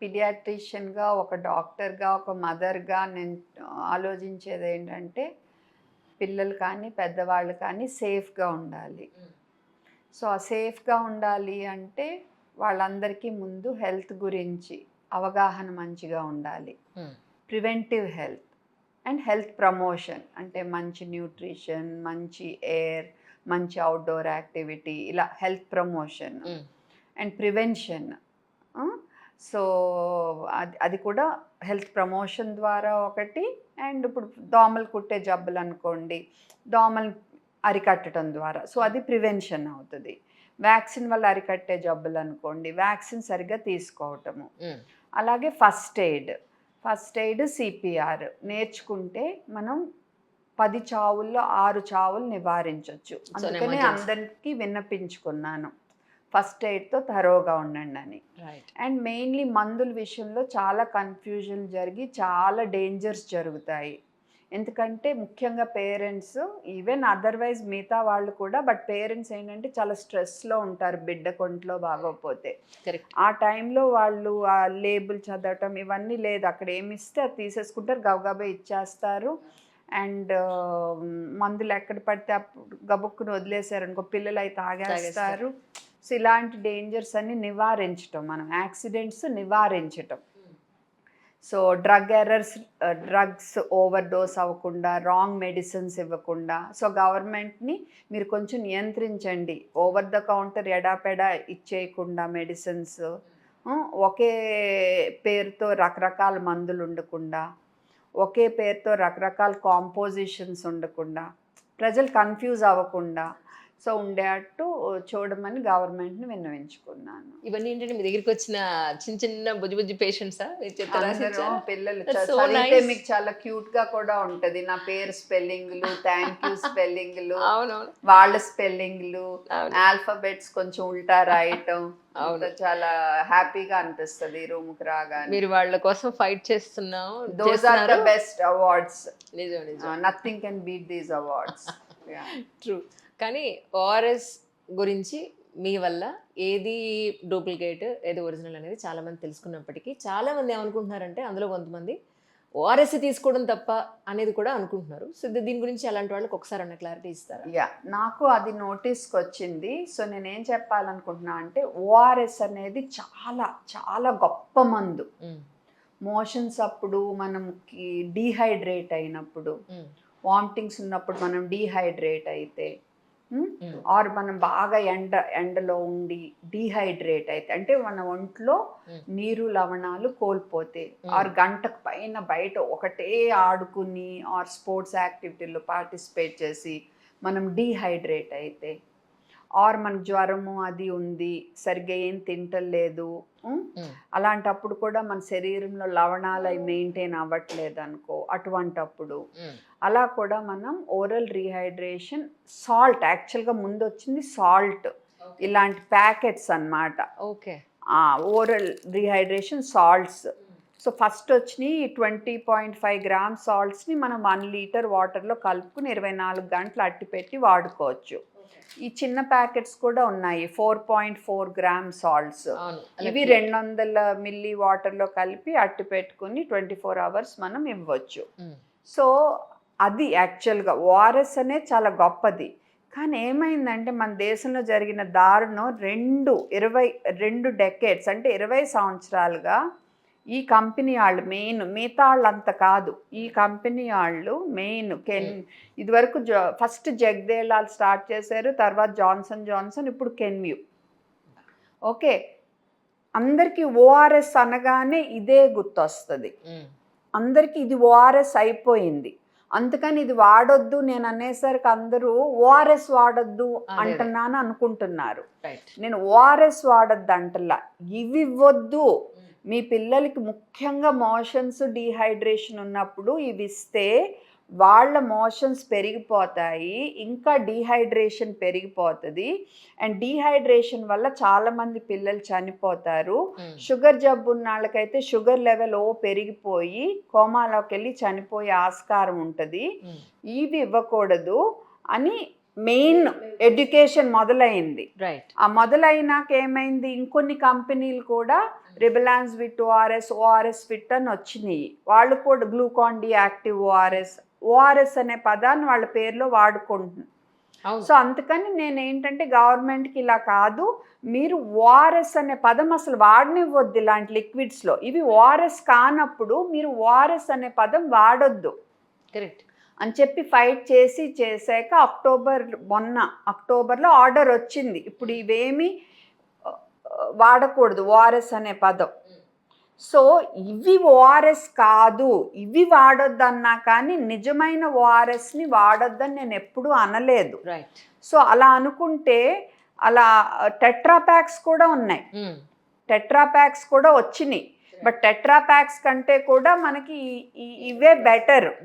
పీడియాట్రిషియన్‌గా, ఒక డాక్టర్‌గా, ఒక మదర్‌గా నేను ఆలోచించేదేంటంటే, పిల్లలు కానీ, పెద్దవాళ్ళు కానీ సేఫ్‌గా ఉండాలి. సో, ఆ సేఫ్‌గా ఉండాలి అంటే, వాళ్ళందరికీ ముందు హెల్త్ గురించి అవగాహన మంచిగా ఉండాలి. Preventive health and health promotion అంటే మంచి న్యూట్రిషన్, మంచి ఎయిర్, మంచి అవుట్‌డోర్ యాక్టివిటీ ఇలా health promotion and prevention. So, అది కూడా హెల్త్ ప్రమోషన్ ద్వారా ఒకటి. అండ్ ఇప్పుడు దోమలు కుట్టే జబ్బులనుకోండి, దోమలు అరికట్టడం ద్వారా. సో, అది ప్రివెన్షన్ అవుతది. వ్యాక్సిన్ వల్ల అరికట్టే జబ్బులనుకోండి, వ్యాక్సిన్ సరిగ్గా తీసుకోవటము. అలాగే ఫస్ట్ ఎయిడ్, సిపిఆర్ నేర్చుకుంటే మనం 10 చావుల్లో 6 చావులు నివారించొచ్చు. అందుకనే అందరికీ విన్నపించుకున్నాను. ఫస్ట్ ఎయిడ్‌తో థరోగా ఉండండని. అండ్ మెయిన్‌లీ మందుల విషయంలో చాలా కన్‌ఫ్యూజన్ జరిగి చాలా డేంజర్స్ జరుగుతాయి. ఎందుకంటే ముఖ్యంగా పేరెంట్స్, ఈవెన్ అదర్‌వైజ్ మిగతా వాళ్ళు కూడా, బట్ పేరెంట్స్ ఏంటంటే చాలా స్ట్రెస్‌లో ఉంటారు బిడ్డ కొంట్లో బాగోకపోతే. ఆ టైంలో వాళ్ళు ఆ లేబుల్ చదవటం ఇవన్నీ లేదు. అక్కడ ఏమిస్తే అది తీసేసుకుంటారు, గబగబా ఇచ్చేస్తారు. అండ్ మందులు ఎక్కడ పడితే అప్పుడు గబుక్కుని వదిలేసారనుకో, పిల్లలు అయి తాగేస్తారు. సో, ఇలాంటి డేంజర్స్ అన్ని నివారించటం, మనం యాక్సిడెంట్స్ నివారించటం. సో, డ్రగ్స్ ఓవర్ డోస్ అవ్వకుండా, రాంగ్ మెడిసిన్స్ ఇవ్వకుండా. సో, గవర్నమెంట్ని మీరు కొంచెం నియంత్రించండి. ఓవర్ ద కౌంటర్ ఎడాపెడా ఇచ్చేయకుండా మెడిసిన్స్, ఒకే పేరుతో రకరకాల మందులు ఉండకుండా, ఒకే పేరుతో రకరకాల కాంపోజిషన్స్ ఉండకుండా, ప్రజలు కన్ఫ్యూజ్ అవ్వకుండా సో ఉండేటట్టు చూడమని గవర్నమెంట్ని విన్నవించుకున్నాను. ఇవన్నీ ఏంటంటే మీ దగ్గరికి వచ్చిన చిన్న చిన్న బుజ్జి బుజ్జి పేషెంట్సా? పిల్లలు చదివితే మీకు చాలా క్యూట్ గా కూడా ఉంటది. నా పేరు స్పెల్లింగ్లు, థ్యాంక్ యూ స్పెల్లింగ్లు, వాళ్ళ స్పెల్లింగ్లు, ఆల్ఫాబెట్స్ కొంచెం ఉల్టా రాయటం, చాలా హ్యాపీగా అనిపిస్తుంది రూమ్కి రాగానే. మీరు వాళ్ళ కోసం ఫైట్ చేస్తున్నాం. Those are the best awards. Nothing can beat these awards. True. కానీ ఓఆర్ఎస్ గురించి మీ వల్ల ఏది డూప్లికేట్ ఏది ఒరిజినల్ అనేది చాలామంది తెలుసుకున్నప్పటికీ చాలామంది ఏమనుకుంటున్నారంటే, అందులో కొంతమంది ఓఆర్ఎస్ తీసుకోవడం తప్ప అనేది కూడా అనుకుంటున్నారు. సో దీని గురించి అలాంటి వాళ్ళకి ఒకసారి అన్న క్లారిటీ ఇస్తారా? నాకు అది నోటీస్కి వచ్చింది. సో నేనేం చెప్పాలనుకుంటున్నా అంటే, ఓఆర్ఎస్ అనేది చాలా చాలా గొప్ప మందు. మోషన్స్ అప్పుడు మనకి డీహైడ్రేట్ అయినప్పుడు, వామిటింగ్స్ ఉన్నప్పుడు మనం డీహైడ్రేట్ అయితే, ఆర్ మనం బాగా ఎండలో ఉండి డీహైడ్రేట్ అయితే, అంటే మన ఒంట్లో నీరు లవణాలు కోల్పోతే, ఆర్ గంటకు పైన బయట ఒకటే ఆడుకుని ఆర్ స్పోర్ట్స్ యాక్టివిటీలో పార్టిసిపేట్ చేసి మనం డీహైడ్రేట్ అయితే, ఆర్ మన జ్వరము అది ఉంది, సరిగ్గా ఏం తింటలేదు, అలాంటప్పుడు కూడా మన శరీరంలో లవణాలు అవి మెయింటైన్ అవ్వట్లేదు అనుకో, అటువంటప్పుడు అలా కూడా మనం ఓరల్ రీహైడ్రేషన్, సాల్ట్, యాక్చువల్గా ముందు వచ్చింది సాల్ట్, ఇలాంటి ప్యాకెట్స్ అన్నమాట. Okay, oral rehydration salts. So first వచ్చినాయి 20.5 గ్రామ్స్ సాల్ట్స్ని మనం 1 లీటర్ వాటర్లో కలుపుకుని 24 గంటలు అట్టి పెట్టి వాడుకోవచ్చు. ఈ చిన్న ప్యాకెట్స్ కూడా ఉన్నాయి, 4.4 గ్రామ్ సాల్ట్స్. ఇవి 200 మిల్లీ వాటర్లో కలిపి అట్టి పెట్టుకుని 24 అవర్స్ మనం ఇవ్వచ్చు. సో అది యాక్చువల్గా ఓఆర్ఎస్ అనేది చాలా గొప్పది. కానీ ఏమైందంటే, మన దేశంలో జరిగిన దారుణం 22 డెకేడ్స్ అంటే 20 సంవత్సరాలుగా ఈ కంపెనీ వాళ్ళు మెయిన్, మిగతా వాళ్ళు అంత కాదు, ఈ కంపెనీ వాళ్ళు మెయిన్ ఇదివరకు ఫస్ట్ జగ్దేలాల్ స్టార్ట్ చేశారు, తర్వాత జాన్సన్, ఇప్పుడు కెన్యూ. ఓకే, అందరికీ ఓఆర్ఎస్ అనగానే ఇదే గుర్తొస్తుంది. అందరికీ ఇది ఓఆర్ఎస్ అయిపోయింది. అందుకని ఇది వాడొద్దు నేను అనేసరికి అందరూ ఓఆర్ఎస్ వాడొద్దు అంటున్నాను అనుకుంటున్నారు. నేను ఓఆర్ఎస్ వాడొద్దు అంటలా, ఇవి ఇవ్వద్దు. మీ పిల్లలకి ముఖ్యంగా మోషన్స్ డీహైడ్రేషన్ ఉన్నప్పుడు ఇవి ఇస్తే వాళ్ళ మోషన్స్ పెరిగిపోతాయి, ఇంకా డీహైడ్రేషన్ పెరిగిపోతుంది. అండ్ డీహైడ్రేషన్ వల్ల చాలామంది పిల్లలు చనిపోతారు. షుగర్ జబ్బు ఉన్న వాళ్ళకైతే షుగర్ లెవెల్ పెరిగిపోయి కోమాలోకి వెళ్ళి చనిపోయే ఆస్కారం ఉంటుంది. ఇవి ఇవ్వకూడదు అని మెయిన్ ఎడ్యుకేషన్ మొదలైంది. ఆ మొదలైనాక ఏమైంది, ఇంకొన్ని కంపెనీలు కూడా Rebalanz with ORS, ORS fit అని వచ్చినాయి. వాళ్ళు కూడా Glucon D active ORS, ORS అనే పదాన్ని వాళ్ళ పేరులో వాడుకుంటున్నారు. సో అందుకని నేను ఏంటంటే గవర్నమెంట్కి ఇలా కాదు, మీరు ఓఆర్ఎస్ అనే పదం అసలు వాడనివ్వద్దు ఇలాంటి లిక్విడ్స్లో. ఇవి ఓఆర్ఎస్ కానప్పుడు మీరు ఓఆర్ఎస్ అనే పదం వాడొద్దు కరెక్ట్ అని చెప్పి ఫైట్ చేశాక మొన్న అక్టోబర్లో ఆర్డర్ వచ్చింది. ఇప్పుడు ఇవేమీ వాడకూడదు ఓఆర్ఎస్ అనే పదం. సో ఇవి ఓఆర్ఎస్ కాదు, ఇవి వాడొద్దు అన్నా కానీ నిజమైన ఓఆర్ఎస్ని వాడొద్దని నేను ఎప్పుడూ అనలేదు. రైట్. సో అలా అనుకుంటే అలా టెట్రాప్యాక్స్ కూడా ఉన్నాయి, టెట్రాప్యాక్స్ కూడా వచ్చినాయి. బట్ టెట్రాప్యాక్స్ కంటే కూడా మనకి ఇవే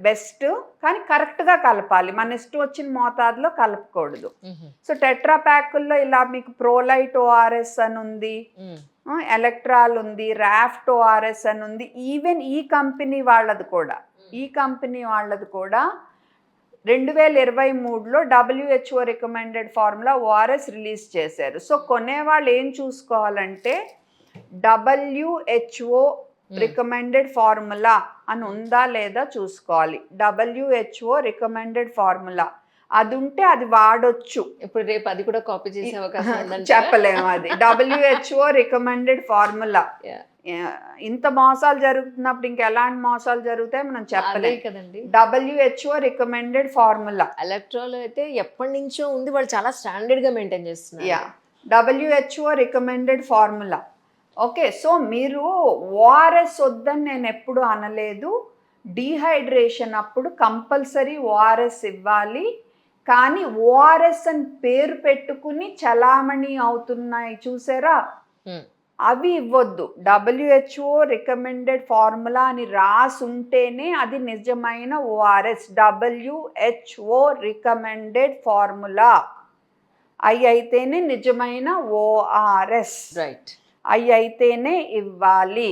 బెస్ట్, కానీ కరెక్ట్గా కలపాలి, మన ఇష్టం వచ్చిన మోతాదులో కలపకూడదు. సో టెట్రాప్యాకుల్లో ఇలా మీకు ప్రోలైట్ ఓఆర్ఎస్ అని ఉంది, ఎలక్ట్రాల్ ఉంది, రాఫ్ట్ ఓఆర్ఎస్ అని ఉంది. ఈవెన్ ఈ కంపెనీ వాళ్ళది కూడా 2023లో WHO recommended formula ORS release చేశారు. సో కొనేవాళ్ళు ఏం చూసుకోవాలంటే WHO రికమెండెడ్ ఫార్ములా అని ఉందా లేదా చూసుకోవాలి. WHO రికమెండెడ్ ఫార్ములా అది ఉంటే అది వాడొచ్చు. ఇప్పుడు రేపు అది కూడా కాపీ చేసే అవకాశం ఉందంటారా? చెప్పలేము. అది WHO రికమెండెడ్ ఫార్ములా. ఇంత మోసాలు జరుగుతున్నప్పుడు ఇంకెలాంటి మోసాలు జరుగుతాయి మనం చెప్పలేము కదండి. WHO recommended formula. ఎలక్ట్రాల్ అయితే ఎప్పటి నుంచో ఉంది, వాళ్ళు చాలా స్టాండర్డ్ గా మెయింటైన్ చేస్తున్నారు. WHO recommended formula. Okay, so మీరు ఓఆర్ఎస్ వద్దని నేను ఎప్పుడు అనలేదు. డీహైడ్రేషన్ అప్పుడు కంపల్సరీ ఓఆర్ఎస్ ఇవ్వాలి, కానీ ఓఆర్ఎస్ అని పేరు పెట్టుకుని చలామణి అవుతున్నాయి చూసారా, అవి ఇవ్వద్దు. WHO రికమెండెడ్ ఫార్ములా అని రాసి ఉంటేనే అది నిజమైన ఓఆర్ఎస్. WHO రికమెండెడ్ ఫార్ములా అవి అయితేనే నిజమైన ఓఆర్ఎస్. రైట్. అవి అయితేనే ఇవ్వాలి,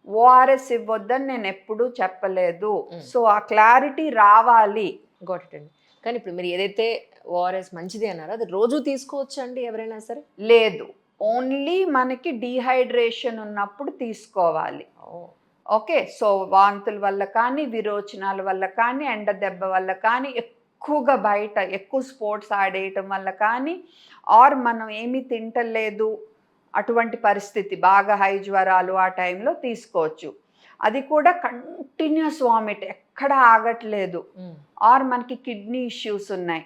ఓఆర్ఎస్ ఇవ్వద్దని నేను ఎప్పుడూ చెప్పలేదు. సో ఆ క్లారిటీ రావాలి. గోటండి. కానీ ఇప్పుడు మీరు ఏదైతే ఓఆర్ఎస్ మంచిది అన్నారో అది రోజు తీసుకోవచ్చా అండి ఎవరైనా సరే? లేదు, ఓన్లీ మనకి డీహైడ్రేషన్ ఉన్నప్పుడు తీసుకోవాలి. ఓకే, సో వాంతుల వల్ల కానీ, విరోచనాల వల్ల కానీ, ఎండ దెబ్బ వల్ల కానీ, ఎక్కువగా బయట ఎక్కువ స్పోర్ట్స్ ఆడేయటం వల్ల కానీ, ఆర్ మనం ఏమీ తింటలేదు అటువంటి పరిస్థితి, బాగా హై జ్వరాలు ఆ టైంలో తీసుకోవచ్చు. అది కూడా కంటిన్యూస్ వామిట్ ఎక్కడ ఆగట్లేదు, ఆర్ మనకి కిడ్నీ ఇష్యూస్ ఉన్నాయి,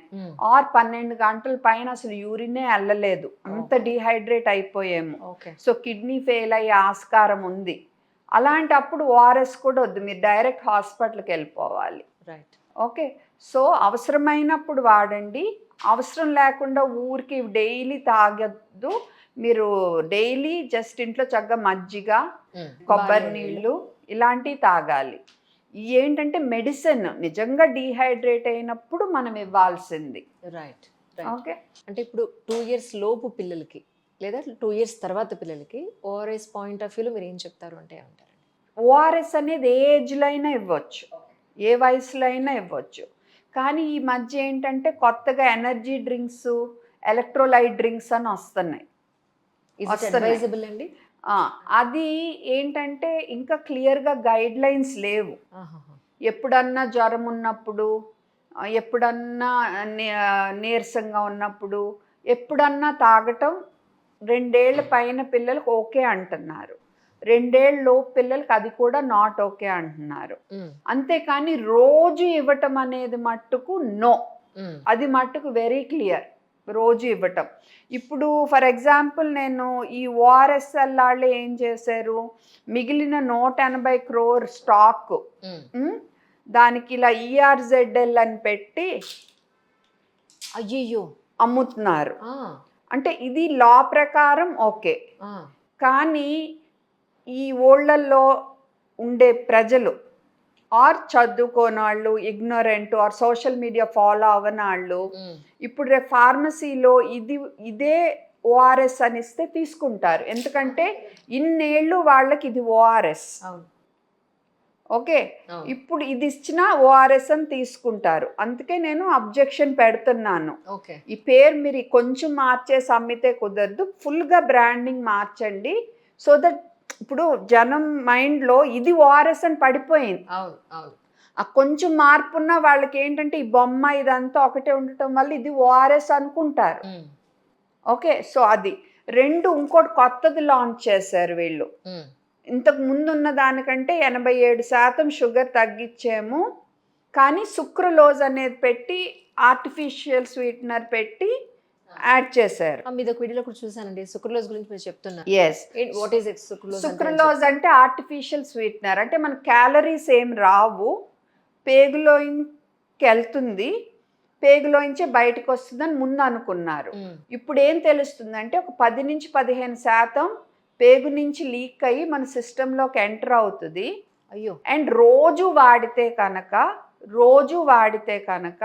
ఆర్ 12 గంటల పైన అసలు యూరినే వెళ్ళలేదు, అంత డీహైడ్రేట్ అయిపోయాము, సో కిడ్నీ ఫెయిల్ అయ్యే ఆస్కారం ఉంది. అలాంటప్పుడు ఓఆర్ఎస్ కూడా వద్దు, మీరు డైరెక్ట్ హాస్పిటల్కి వెళ్ళిపోవాలి. రైట్. ఓకే, సో అవసరమైనప్పుడు వాడండి, అవసరం లేకుండా ఊరికి డైలీ తాగద్దు. మీరు డైలీ జస్ట్ ఇంట్లో చక్కగా మజ్జిగ, కొబ్బరి నీళ్ళు ఇలాంటివి తాగాలి. ఏంటంటే మెడిసిన్ నిజంగా డీహైడ్రేట్ అయినప్పుడు మనం ఇవ్వాల్సింది. రైట్. ఓకే, అంటే ఇప్పుడు 2 years లోపు పిల్లలకి లేదా 2 years తర్వాత పిల్లలకి ఓఆర్ఎస్ పాయింట్ ఆఫ్ వ్యూలో మీరు ఏం చెప్తారు అంటే ఏమంటారండి? ఓఆర్ఎస్ అనేది ఏ ఏజ్లో అయినా ఇవ్వచ్చు, ఏ వయసులో అయినా ఇవ్వచ్చు. కానీ ఈ మధ్య ఏంటంటే కొత్తగా ఎనర్జీ డ్రింక్స్, ఎలక్ట్రోలైట్ డ్రింక్స్ అని వస్తున్నాయి. అండి అది ఏంటంటే ఇంకా క్లియర్గా గైడ్ లైన్స్ లేవు. ఎప్పుడన్నా జ్వరం ఉన్నప్పుడు, ఎప్పుడన్నా నీరసంగా ఉన్నప్పుడు, ఎప్పుడన్నా తాగటం 2 ఏళ్ల పైన పిల్లలకు ఓకే అంటున్నారు, 2 ఏళ్ల లోపు పిల్లలకి అది కూడా నాట్ ఓకే అంటున్నారు. అంతేకాని రోజు ఇవ్వటం అనేది మట్టుకు నో, అది మట్టుకు వెరీ క్లియర్, రోజు ఇవ్వటం. ఇప్పుడు ఫర్ ఎగ్జాంపుల్ నేను ఈ ఓఆర్ఎస్ఎల్ వాళ్ళు ఏం చేశారు, మిగిలిన 180 crore స్టాక్ దానికి ఇలా ERZL అని పెట్టి అయ్యో అమ్ముతున్నారు. అంటే ఇది లా ప్రకారం ఓకే, కానీ ఈ ఊళ్ళల్లో ఉండే ప్రజలు, ఆర్ చదువుకోని వాళ్ళు, ignorant, or social media follow అవ్వని వాళ్ళు ఇప్పుడు రేపు ఫార్మసీలో ఇదే ఓఆర్ఎస్ అని ఇస్తే తీసుకుంటారు, ఎందుకంటే ఇన్నేళ్ళు వాళ్ళకి ఇది ఓఆర్ఎస్. ఓకే, ఇప్పుడు ఇది ఇచ్చినా ఓఆర్ఎస్ అని తీసుకుంటారు. అందుకే నేను అబ్జెక్షన్ పెడుతున్నాను. ఈ పేరు మీరు కొంచెం మార్చేసి అమ్మితే కుదరదు, ఫుల్గా బ్రాండింగ్ మార్చండి, సో దట్ ఇప్పుడు జనం మైండ్లో ఇది ఓఆర్ఎస్ అని పడిపోయింది. అవును అవును ఆ కొంచెం మార్పు ఉన్న వాళ్ళకి ఏంటంటే ఈ బొమ్మ ఇదంతా ఒకటే ఉండటం వల్ల ఇది ఓఆర్ఎస్ అనుకుంటారు. ఉమ్, ఓకే, సో అది రెండు. ఇంకోటి కొత్తది లాంచ్ చేశారు వీళ్ళు. ఉమ్, ఇంతకు ముందు ఉన్న దానికంటే 87% షుగర్ తగ్గించాము, కానీ సుక్రలోజ్ అనేది పెట్టి ఆర్టిఫిషియల్ స్వీట్నర్ పెట్టి యాడ్ చేశారు. మీద ఒక వీడియోలో కూడా చూసానండి సుక్రలోజ్ గురించి మీరు చెప్తున్నారు. Yes, what is sucralose? Sucralose అంటే ఆర్టిఫిషియల్ స్వీట్నర్. అంటే మన క్యాలరీస్ ఏం రావు, పేగులోకి వెళ్తుంది, పేగులోంచే బయటకు వస్తుందని ముందు అనుకున్నారు. ఇప్పుడు ఏం తెలుస్తుందంటే ఒక 10 నుంచి 15% పేగు నుంచి లీక్ అయ్యి మన సిస్టంలోకి ఎంటర్ అవుతుంది. అయ్యో. అండ్ రోజు వాడితే కనుక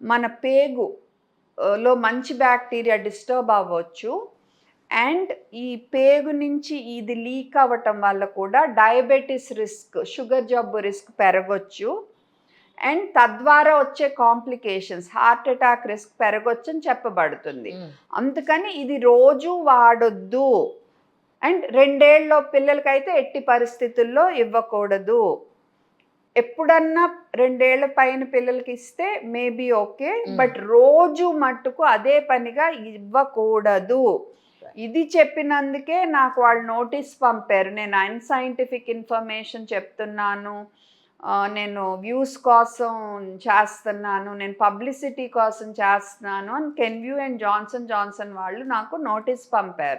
మన పేగులో మంచి బ్యాక్టీరియా డిస్టర్బ్ అవ్వచ్చు. అండ్ ఈ పేగు నుంచి ఇది లీక్ అవ్వటం వల్ల కూడా డయాబెటీస్ రిస్క్, షుగర్ జబ్బు రిస్క్ పెరగొచ్చు. అండ్ తద్వారా వచ్చే కాంప్లికేషన్స్, హార్ట్ అటాక్ రిస్క్ పెరగొచ్చు అని చెప్పబడుతుంది. అందుకని ఇది రోజు వాడొద్దు. అండ్ 2 ఏళ్ళ పిల్లలకైతే ఎట్టి పరిస్థితుల్లో ఇవ్వకూడదు. ఎప్పుడన్నా 2 ఏళ్ల పైన పిల్లలకి ఇస్తే మేబీ ఓకే, బట్ రోజు మట్టుకు అదే పనిగా ఇవ్వకూడదు. ఇది చెప్పినందుకే నాకు వాళ్ళు నోటీస్ పంపారు. నేను అన్సైంటిఫిక్ ఇన్ఫర్మేషన్ చెప్తున్నాను, నేను వ్యూస్ కోసం చేస్తున్నాను, నేను పబ్లిసిటీ కోసం చేస్తున్నాను అని కెన్వ్యూ అండ్ జాన్సన్ వాళ్ళు నాకు నోటీస్ పంపారు.